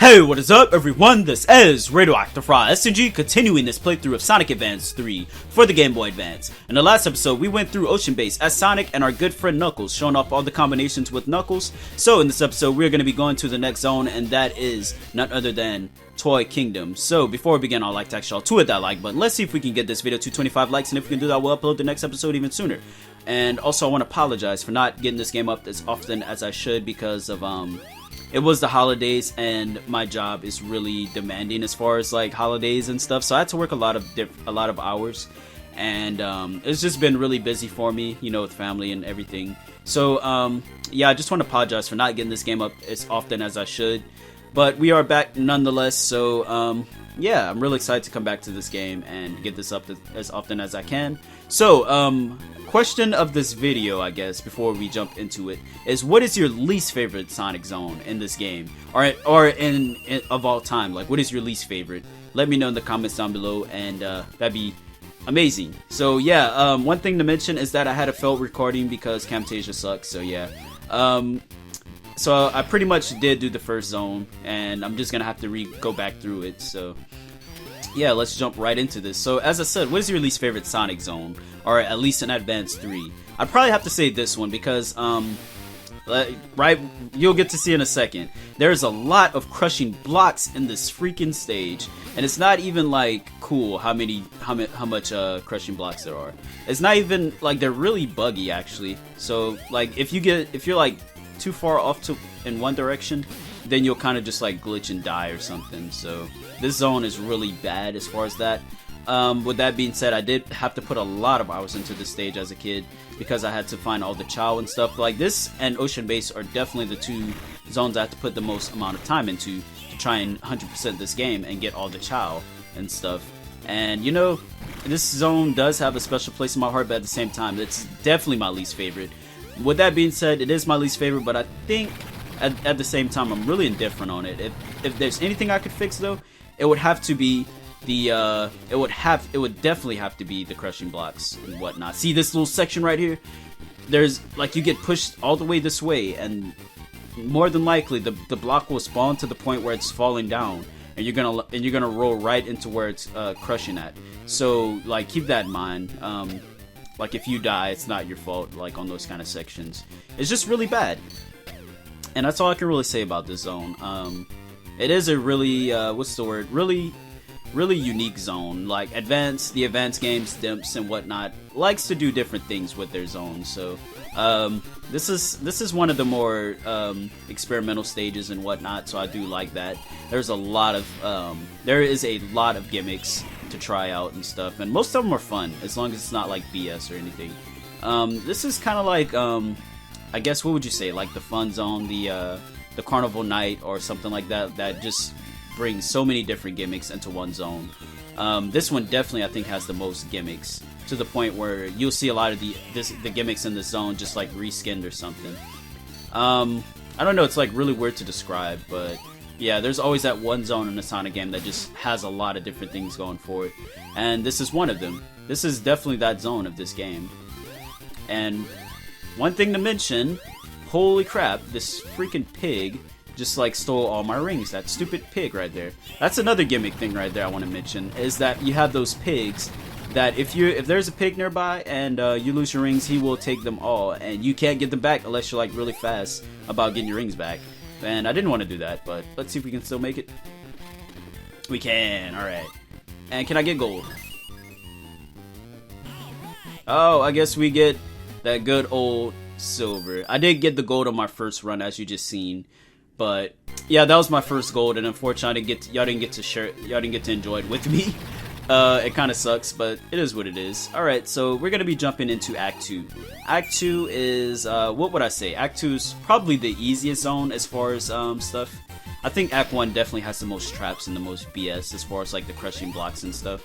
Hey, what is up everyone, this is Radioactive Raw SNG, continuing this playthrough of Sonic Advance 3 for the Game Boy Advance. In the last episode, we went through Ocean Base as Sonic and our good friend Knuckles, showing off all the combinations with Knuckles. So in this episode, we're going to be going to the next zone, and that is none other than Toy Kingdom. So before we begin, I'd like to ask y'all to hit that like button. Let's see if we can get this video to 25 likes, and if we can do that, we'll upload the next episode even sooner. And also, I want to apologize for not getting this game up as often as I should because of, it was the holidays and my job is really demanding as far as like holidays and stuff, so I had to work a lot of hours, and it's just been really busy for me, you know, with family and everything. So yeah, I just want to apologize for not getting this game up as often as I should, but we are back nonetheless. So yeah, I'm really excited to come back to this game and get this up as often as I can. So question of this video, I guess, before we jump into it, is what is your least favorite Sonic zone in this game, or in of all time? Like, what is your least favorite? Let me know in the comments down below, and that'd be amazing. So yeah, one thing to mention is that I had a failed recording because Camtasia sucks. So yeah, so I pretty much did do the first zone, and I'm just gonna have to go back through it. So yeah, let's jump right into this. So as I said, what is your least favorite Sonic zone, or at least in Advance 3? I'd probably have to say this one because right, you'll get to see in a second, there's a lot of crushing blocks in this freaking stage, and it's not even like cool how much crushing blocks there are. It's not even like, they're really buggy actually. So like if you're like too far off in one direction, then you'll kind of just like glitch and die or something. So this zone is really bad as far as that. With that being said, I did have to put a lot of hours into this stage as a kid because I had to find all the Chow and stuff. Like this and Ocean Base are definitely the two zones I had to put the most amount of time into to try and 100% this game and get all the Chow and stuff. And you know, this zone does have a special place in my heart, but at the same time, it's definitely my least favorite. With that being said, it is my least favorite, but I think at the same time, I'm really indifferent on it. If there's anything I could fix though, it would have to be the it would definitely have to be the crushing blocks and whatnot. See this little section right here? There's like, you get pushed all the way this way, and more than likely the block will spawn to the point where it's falling down, and you're gonna roll right into where it's crushing at. So like, keep that in mind. Like if you die, it's not your fault. Like on those kind of sections, it's just really bad. And that's all I can really say about this zone. It is a really, what's the word? Really unique zone. Like the Advance games, Dimps and whatnot, likes to do different things with their zones. So this is one of the more experimental stages and whatnot. So I do like that. There is a lot of gimmicks to try out and stuff, and most of them are fun as long as it's not like BS or anything. This is kind of like I guess, what would you say, like the fun zone, the carnival night or something like that, that just brings so many different gimmicks into one zone. This one definitely, I think, has the most gimmicks, to the point where you'll see a lot of the gimmicks in this zone just like reskinned or something. I don't know, it's like really weird to describe, but yeah, there's always that one zone in a Sonic game that just has a lot of different things going for it, and this is one of them. This is definitely that zone of this game. And one thing to mention, holy crap, this freaking pig just like stole all my rings. That stupid pig right there. That's another gimmick thing right there I want to mention, is that you have those pigs that if there's a pig nearby and you lose your rings, he will take them all, and you can't get them back unless you're like really fast about getting your rings back. And I didn't want to do that, but let's see if we can still make it. We can, alright. And can I get gold? Oh, I guess we get that good old silver. I did get the gold on my first run, as you just seen, but yeah, that was my first gold, and unfortunately y'all didn't get to enjoy it with me. It kind of sucks, but it is what it is. Alright, so we're gonna be jumping into Act 2. Act 2 is, what would I say? Act 2 is probably the easiest zone as far as stuff. I think Act 1 definitely has the most traps and the most BS as far as like the crushing blocks and stuff.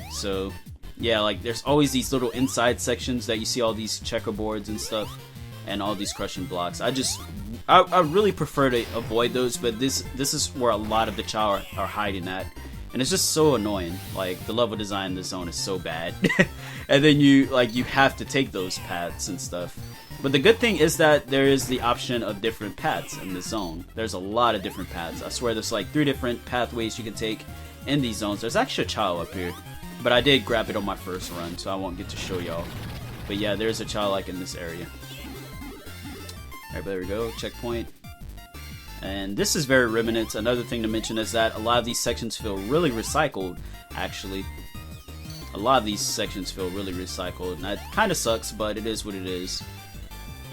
So yeah, like there's always these little inside sections that you see all these checkerboards and stuff, and all these crushing blocks. I really prefer to avoid those, but this is where a lot of the Chow are hiding at, and it's just so annoying. Like the level design in this zone is so bad, and then you have to take those paths and stuff. But the good thing is that there is the option of different paths in this zone. There's a lot of different paths. I swear there's like 3 different pathways you can take in these zones. There's actually a child up here, but I did grab it on my first run, so I won't get to show y'all. But yeah, there's a child like in this area. Alright, there we go, checkpoint. And this is very remnant. Another thing to mention is that a lot of these sections feel really recycled, actually. A lot of these sections feel really recycled, and that kind of sucks, but it is what it is.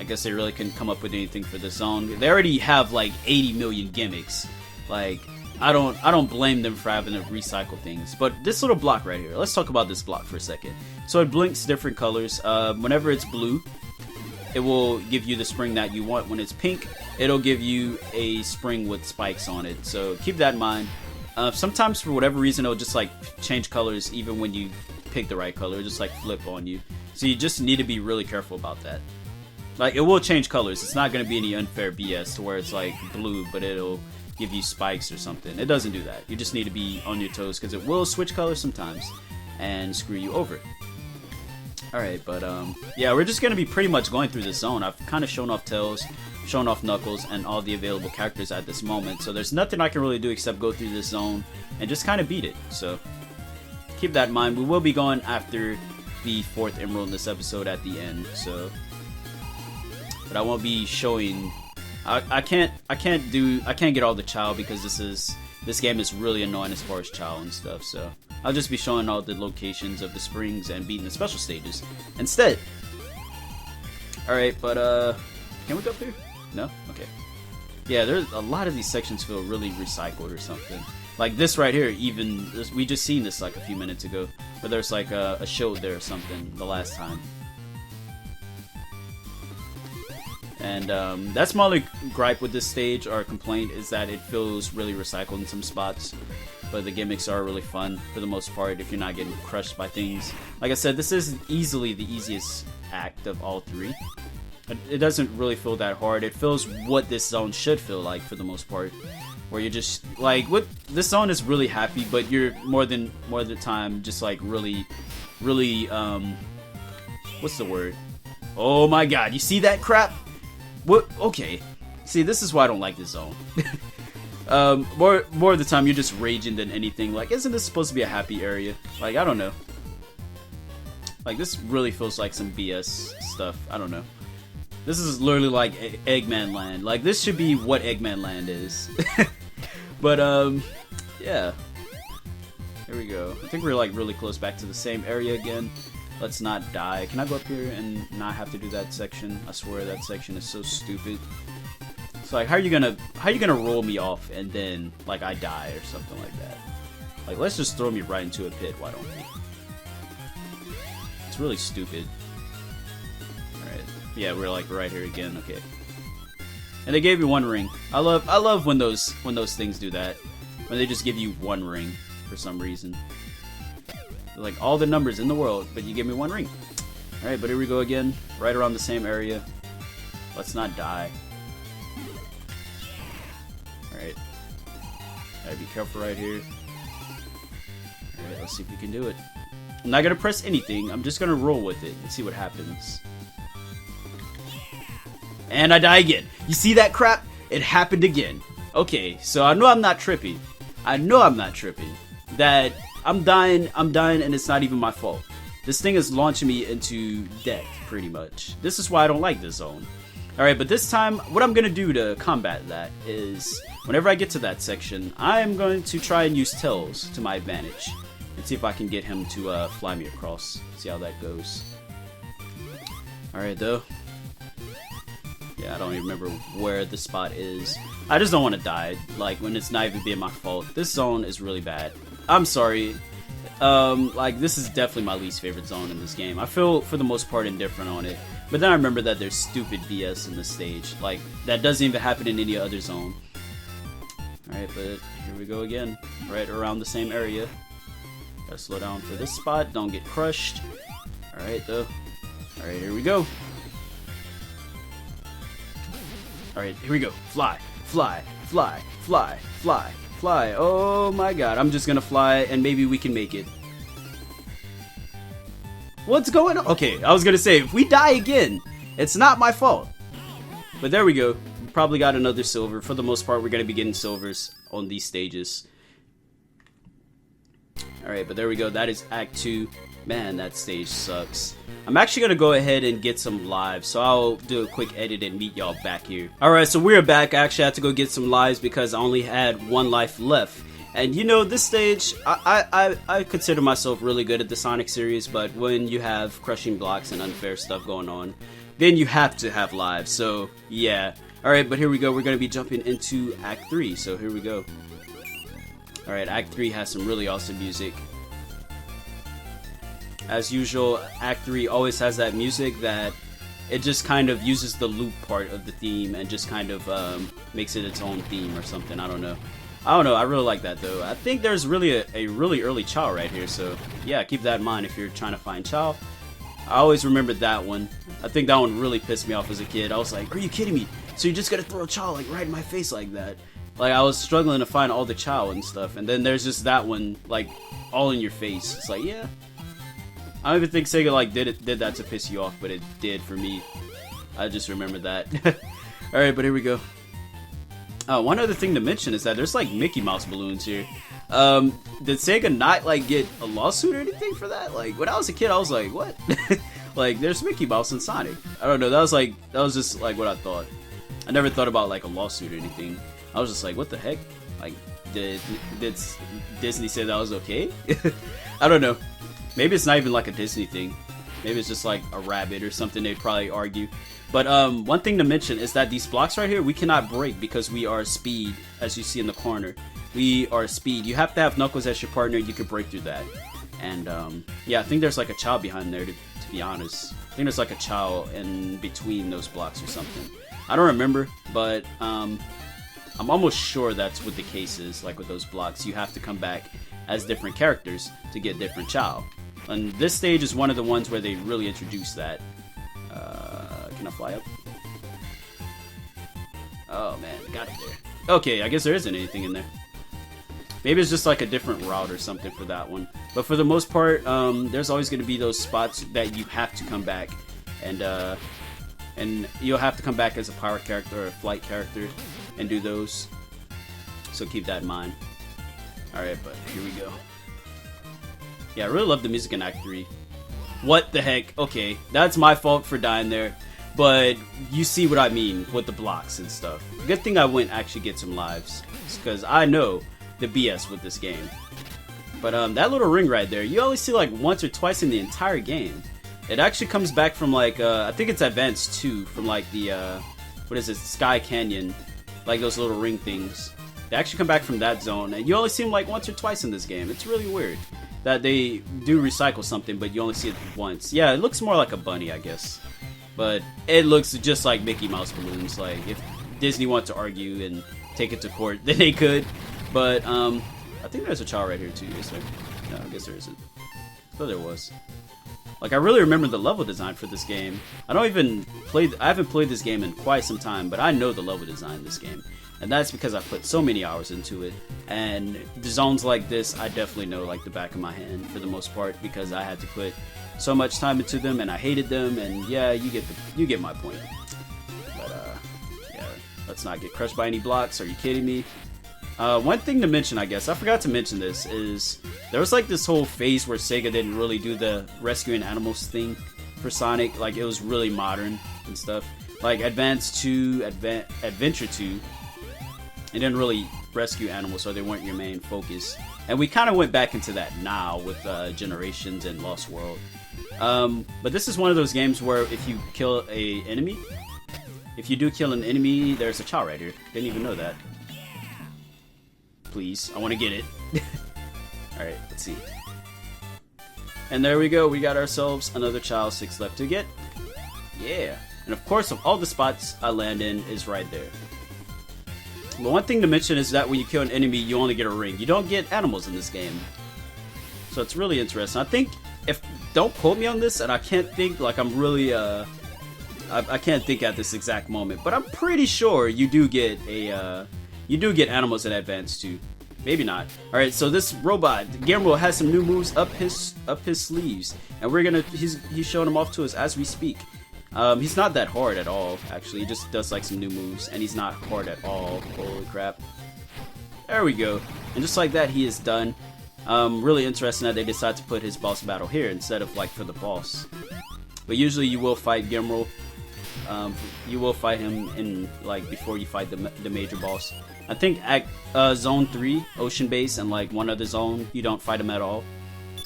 I guess they really couldn't come up with anything for this zone. They already have like 80 million gimmicks. Like, I don't blame them for having to recycle things. But this little block right here, let's talk about this block for a second. So it blinks different colors. Whenever it's blue, it will give you the spring that you want. When it's pink, it'll give you a spring with spikes on it. So keep that in mind. Sometimes for whatever reason, it'll just like change colors even when you pick the right color. It'll just like flip on you. So you just need to be really careful about that. Like, it will change colors. It's not going to be any unfair BS to where it's like blue, but it'll give you spikes or something. It doesn't do that. You just need to be on your toes because it will switch colors sometimes and screw you over. Alright, but yeah, we're just going to be pretty much going through this zone. I've kind of shown off Tails, shown off Knuckles, and all the available characters at this moment. So there's nothing I can really do except go through this zone and just kind of beat it. So keep that in mind. We will be going after the 4th Emerald in this episode at the end. So, but I won't be showing. I can't get all the child because this game is really annoying as far as child and stuff. So I'll just be showing all the locations of the springs and beating the special stages instead. Alright, but can we go up here? No? Okay. Yeah, there's a lot of these sections feel really recycled or something. Like this right here, even we just seen this like a few minutes ago, where there's like a shield there or something the last time. And that's my only gripe with this stage, or complaint, is that it feels really recycled in some spots. But the gimmicks are really fun for the most part if you're not getting crushed by things. Like I said, this is easily the easiest act of all 3. It doesn't really feel that hard. It feels what this zone should feel like for the most part. Where you're just, like, this zone is really happy, but you're more of the time just like really, what's the word? Oh my god, you see that crap? What? Okay. See, this is why I don't like this zone. More of the time you're just raging than anything. Like, isn't this supposed to be a happy area? Like, I don't know. Like, this really feels like some BS stuff. I don't know. This is literally like Eggmanland. Like, this should be what Eggmanland is. But, yeah. Here we go. I think we're like really close back to the same area again. Let's not die. Can I go up here and not have to do that section? I swear that section is so stupid. It's like, how are you gonna roll me off and then like I die or something like that? Like, let's just throw me right into a pit. Why don't we? It's really stupid. All right. Yeah, we're like right here again. Okay. And they gave you 1 ring. I love when those things do that. When they just give you 1 ring for some reason. Like all the numbers in the world, but you give me 1 ring. Alright, but here we go again. Right around the same area. Let's not die. Alright. Gotta be careful right here. Alright, let's see if we can do it. I'm not gonna press anything. I'm just gonna roll with it and see what happens. And I die again. You see that crap? It happened again. Okay, so I know I'm not trippy. That I'm dying, and it's not even my fault. This thing is launching me into death, pretty much. This is why I don't like this zone. Alright, but this time, what I'm gonna do to combat that is, whenever I get to that section, I'm going to try and use Tails to my advantage. And see if I can get him to fly me across. See how that goes. Alright, though. Yeah, I don't even remember where the spot is. I just don't want to die, like, when it's not even being my fault. This zone is really bad. I'm sorry. Like, this is definitely my least favorite zone in this game. I feel, for the most part, indifferent on it. But then I remember that there's stupid BS in this stage. Like, that doesn't even happen in any other zone. Alright, but here we go again. Right around the same area. Gotta slow down for this spot. Don't get crushed. Alright, though. Alright, here we go. Alright, here we go. Fly, fly, fly, fly, fly, fly. Oh my god, I'm just gonna fly and maybe we can make it. What's going on? Okay, I was gonna say, if we die again, It's not my fault. But there we go. We probably got another silver. For the most part, we're going to be getting silvers on these stages. Alright, but there we go. That is Act 2. Man, that stage sucks. I'm actually going to go ahead and get some lives, so I'll do a quick edit and meet y'all back here. Alright, so we're back. I actually had to go get some lives because I only had 1 life left. And you know, this stage, I consider myself really good at the Sonic series, but when you have crushing blocks and unfair stuff going on, then you have to have lives, so yeah. Alright, but here we go. We're going to be jumping into Act 3, so here we go. Alright, Act 3 has some really awesome music. As usual, Act 3 always has that music that it just kind of uses the loop part of the theme and just kind of makes it its own theme or something. I don't know. I really like that though. I think there's really a really early Chow right here, so yeah, keep that in mind if you're trying to find Chow. I always remembered that one. I think that one really pissed me off as a kid. I was like, are you kidding me? So you just gotta throw Chow like right in my face like that? Like, I was struggling to find all the Chow and stuff, and then there's just that one, like, all in your face. It's like, yeah. I don't even think Sega, like, did that to piss you off, but it did for me. I just remember that. Alright, but here we go. One other thing to mention is that there's, like, Mickey Mouse balloons here. Did Sega not, like, get a lawsuit or anything for that? Like, when I was a kid, I was like, what? Like, there's Mickey Mouse and Sonic. I don't know, that was just, like, what I thought. I never thought about, like, a lawsuit or anything. I was just like, what the heck? Like, did Disney say that was okay? I don't know. Maybe it's not even like a Disney thing. Maybe it's just like a rabbit or something they'd probably argue. But one thing to mention is that these blocks right here, we cannot break because we are speed, as you see in the corner. We are speed. You have to have Knuckles as your partner. You can break through that. And yeah, I think there's like a Chow behind there, to be honest. I think there's like a Chow in between those blocks or something. I don't remember, but I'm almost sure that's what the case is. Like with those blocks, you have to come back as different characters to get different Chow. And this stage is one of the ones where they really introduce that. Can I fly up? Oh man, got it there. Okay, I guess there isn't anything in there. Maybe it's just like a different route or something for that one. But for the most part, there's always going to be those spots that you have to come back. And you'll have to come back as a power character or a flight character and do those. So keep that in mind. Alright, but here we go. Yeah, I really love the music in Act 3. What the heck? Okay, that's my fault for dying there. But you see what I mean with the blocks and stuff. Good thing I went actually get some lives. Because I know the BS with this game. But that little ring right there, you only see like once or twice in the entire game. It actually comes back from like, I think it's Advance 2, from like the, what is it, Sky Canyon. Like those little ring things. They actually come back from that zone, and you only see them like once or twice in this game. It's really weird that they do recycle something, but you only see it once. Yeah, it looks more like a bunny, I guess. But it looks just like Mickey Mouse balloons. Like, if Disney wants to argue and take it to court, then they could. But, I think there's a Chow right here too, is there? No, I guess there isn't. I thought there was. Like, I really remember the level design for this game. I haven't played this game in quite some time, but I know the level design in this game. And that's because I put so many hours into it. And the zones like this, I definitely know like the back of my hand for the most part, because I had to put so much time into them and I hated them. And yeah, you get my point. But yeah, let's not get crushed by any blocks. Are you kidding me? One thing to mention, I guess, I forgot to mention this, is there was like this whole phase where Sega didn't really do the rescuing animals thing for Sonic. Like, it was really modern and stuff. Like Advance 2, Adventure 2, it didn't really rescue animals, so they weren't your main focus. And we kind of went back into that now with Generations and Lost World. But this is one of those games where if you kill an enemy, if you do kill an enemy, there's a Chow right here. Didn't even know that. Please, I want to get it. Alright, let's see. And there we go, we got ourselves another Chow, 6 left to get. Yeah. And of course, of all the spots I land in is right there. But one thing to mention is that when you kill an enemy, you only get a ring. You don't get animals in this game. So it's really interesting. I think, don't quote me on this, and I can't think, like I'm really, I can't think at this exact moment, but I'm pretty sure you do get animals in Advance 2. Maybe not. Alright, so this robot, Gemerl, has some new moves up his sleeves. And he's showing them off to us as we speak. He's not that hard at all, actually. He just does like some new moves, and he's not hard at all. Holy crap. There we go. And just like that, he is done. Really interesting that they decide to put his boss battle here instead of like for the boss. But usually you will fight Gemerl. You will fight him in like before you fight the major boss. I think at Zone 3, Ocean Base, and like one other zone, you don't fight him at all.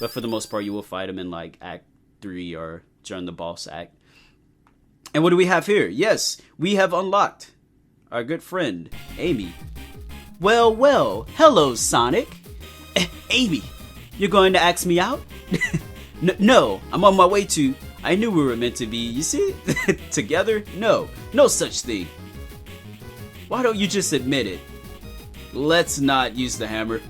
But for the most part, you will fight him in like Act 3 or during the boss act. And what do we have here? Yes, we have unlocked our good friend, Amy. Well, well, hello, Sonic. Amy, you're going to ask me out? No, I'm on my way to... I knew we were meant to be, you see? Together? No such thing. Why don't you just admit it? Let's not use the hammer.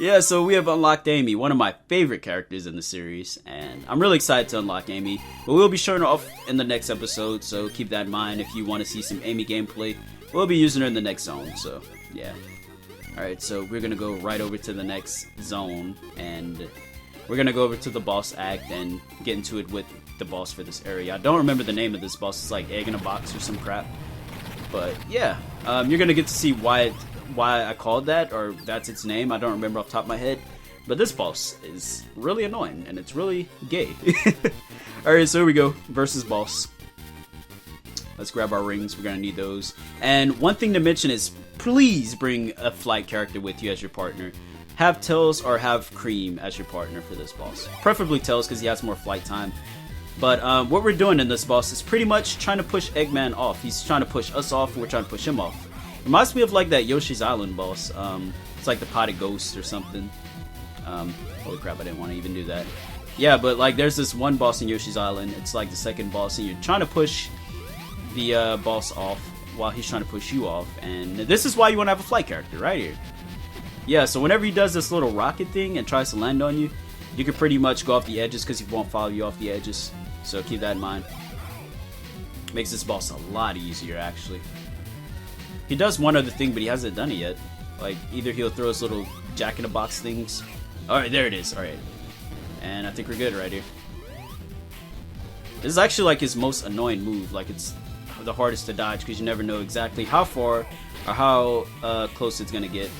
Yeah, so we have unlocked Amy, one of my favorite characters in the series, and I'm really excited to unlock Amy, but we'll be showing her off in the next episode, so keep that in mind if you want to see some Amy gameplay. We'll be using her in the next zone, so yeah. Alright, so we're gonna go right over to the next zone, and we're gonna go over to the boss act and get into it with the boss for this area. I don't remember the name of this boss, it's like Egg in a Box or some crap. But yeah, you're gonna get to see why I called that, or that's its name. I don't remember off the top of my head. But this boss is really annoying, and it's really gay. Alright, so here we go, versus boss. Let's grab our rings, we're gonna need those. And one thing to mention is, please bring a flight character with you as your partner. Have Tails or have Cream as your partner for this boss. Preferably Tails because he has more flight time. But what we're doing in this boss is pretty much trying to push Eggman off. He's trying to push us off, and we're trying to push him off. Reminds me of like that Yoshi's Island boss. It's like the Potted Ghost or something. Holy crap, I didn't want to even do that. Yeah, but like there's this one boss in Yoshi's Island. It's like the second boss, and you're trying to push the boss off while he's trying to push you off. And this is why you want to have a flight character right here. Yeah, so whenever he does this little rocket thing and tries to land on you, you can pretty much go off the edges because he won't follow you off the edges. So keep that in mind. Makes this boss a lot easier, actually. He does one other thing, but he hasn't done it yet. Like, either he'll throw his little jack-in-the-box things. Alright, there it is. Alright. And I think we're good right here. This is actually like his most annoying move. Like, it's the hardest to dodge because you never know exactly how far or how close it's going to get.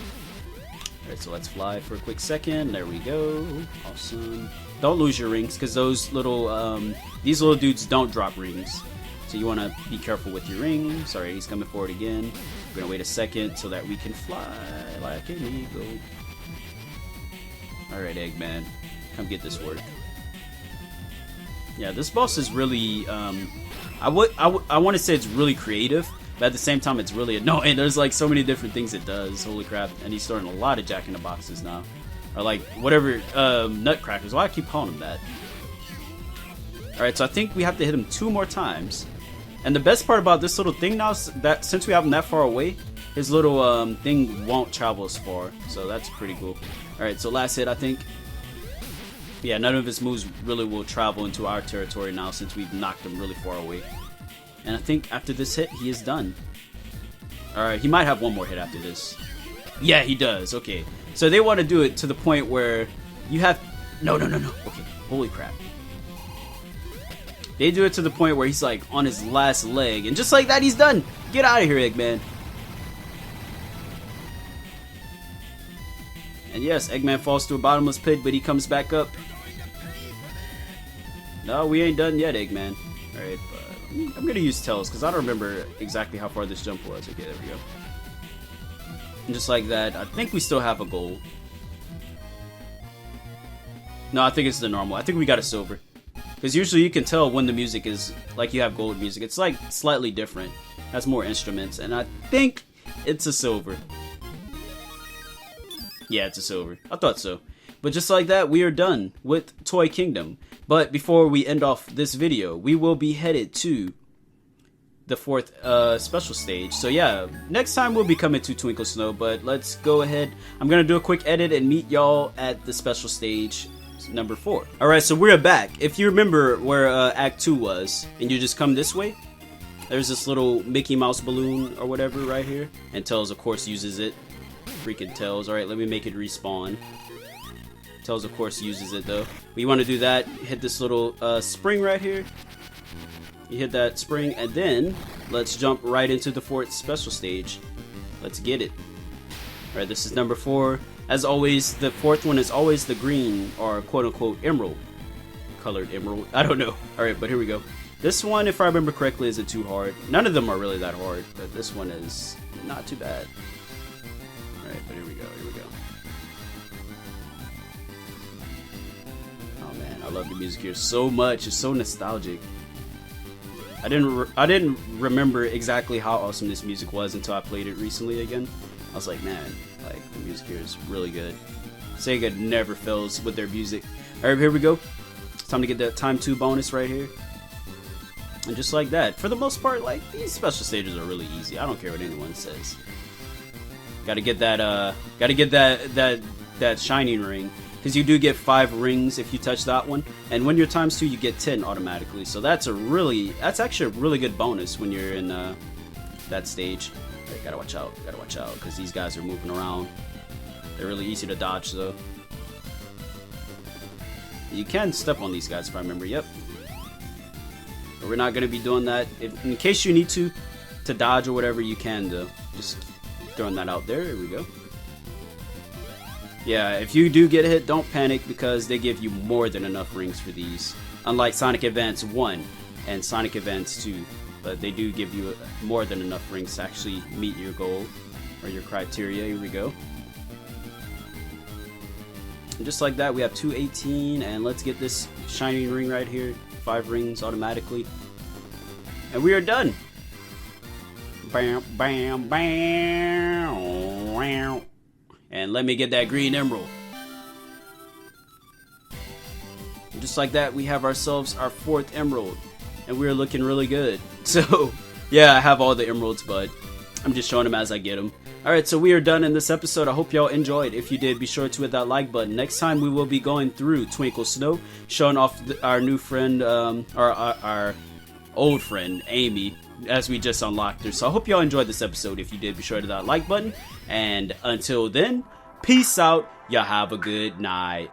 Alright, so let's fly for a quick second. There we go. Awesome. Don't lose your rings because those little, these little dudes don't drop rings. So you want to be careful with your rings. Alright, he's coming forward again. We're going to wait a second so that we can fly like an eagle. Alright, Eggman. Come get this work. Yeah, this boss is really, I want to say it's really creative, but at the same time it's really annoying. There's like so many different things it does. Holy crap. And he's throwing a lot of jack-in-the-boxes now. Or like, whatever, nutcrackers. Why do I keep calling him that? Alright, so I think we have to hit him 2 more times. And the best part about this little thing now is that since we have him that far away, his little thing won't travel as far. So that's pretty cool. Alright, so last hit, I think. Yeah, none of his moves really will travel into our territory now since we've knocked him really far away. And I think after this hit, he is done. Alright, he might have one more hit after this. Yeah, he does. Okay. So they want to do it to the point where you have... No. Okay, holy crap. They do it to the point where he's like on his last leg. And just like that, he's done. Get out of here, Eggman. And yes, Eggman falls to a bottomless pit, but he comes back up. No, we ain't done yet, Eggman. Alright, but I'm gonna use Tails because I don't remember exactly how far this jump was. Okay, there we go. And just like that, I think we still have a gold. No, I think it's the normal. I think we got a silver. Because usually you can tell when the music is, like you have gold music. It's like slightly different. Has more instruments. And I think it's a silver. Yeah, it's a silver. I thought so. But just like that, we are done with Toy Kingdom. But before we end off this video, we will be headed to the 4th special stage. So yeah, next time we'll be coming to Twinkle Snow. But let's go ahead. I'm going to do a quick edit and meet y'all at the special stage number 4. Alright, so we're back. If you remember where Act 2 was, and you just come this way, there's this little Mickey Mouse balloon or whatever right here. And Tails, of course, uses it. Freaking Tails. Alright, let me make it respawn. Tails, of course, uses it though. We want to do that. Hit this little spring right here. You hit that spring, and then let's jump right into the 4th special stage. Let's get it. Alright, this is number 4. As always, the 4th one is always the green, or quote-unquote emerald. Colored emerald. I don't know. Alright, but here we go. This one, if I remember correctly, isn't too hard. None of them are really that hard, but this one is not too bad. Alright, but here we go. Oh man, I love the music here so much. It's so nostalgic. I didn't remember exactly how awesome this music was until I played it recently again. I was like, man, like the music here is really good. Sega never fails with their music. Alright, here we go. It's time to get that time 2 bonus right here. And just like that, for the most part, like, these special stages are really easy. I don't care what anyone says. Gotta get that, that shining ring. Because you do get 5 rings if you touch that one. And when you're times 2, you get 10 automatically. So that's actually a really good bonus when you're in, that stage. Right, gotta watch out, because these guys are moving around. They're really easy to dodge, though. You can step on these guys if I remember, yep. But we're not going to be doing that. In case you need to dodge or whatever, you can though. Just throwing that out there. Here we go. Yeah, if you do get hit, don't panic because they give you more than enough rings for these. Unlike Sonic Advance 1 and Sonic Advance 2. But they do give you more than enough rings to actually meet your goal or your criteria. Here we go. And just like that, we have 218, and let's get this shining ring right here. 5 rings automatically. And we are done. Bam, bam, bam. And let me get that green emerald. And just like that, we have ourselves our 4th emerald. And we're looking really good. So, yeah, I have all the emeralds, but I'm just showing them as I get them. Alright, so we are done in this episode. I hope y'all enjoyed. If you did, be sure to hit that like button. Next time we will be going through Twinkle Snow, showing off our new friend, our old friend, Amy, as we just unlocked her. So I hope y'all enjoyed this episode. If you did, be sure to hit that like button. And until then, peace out. Y'all have a good night.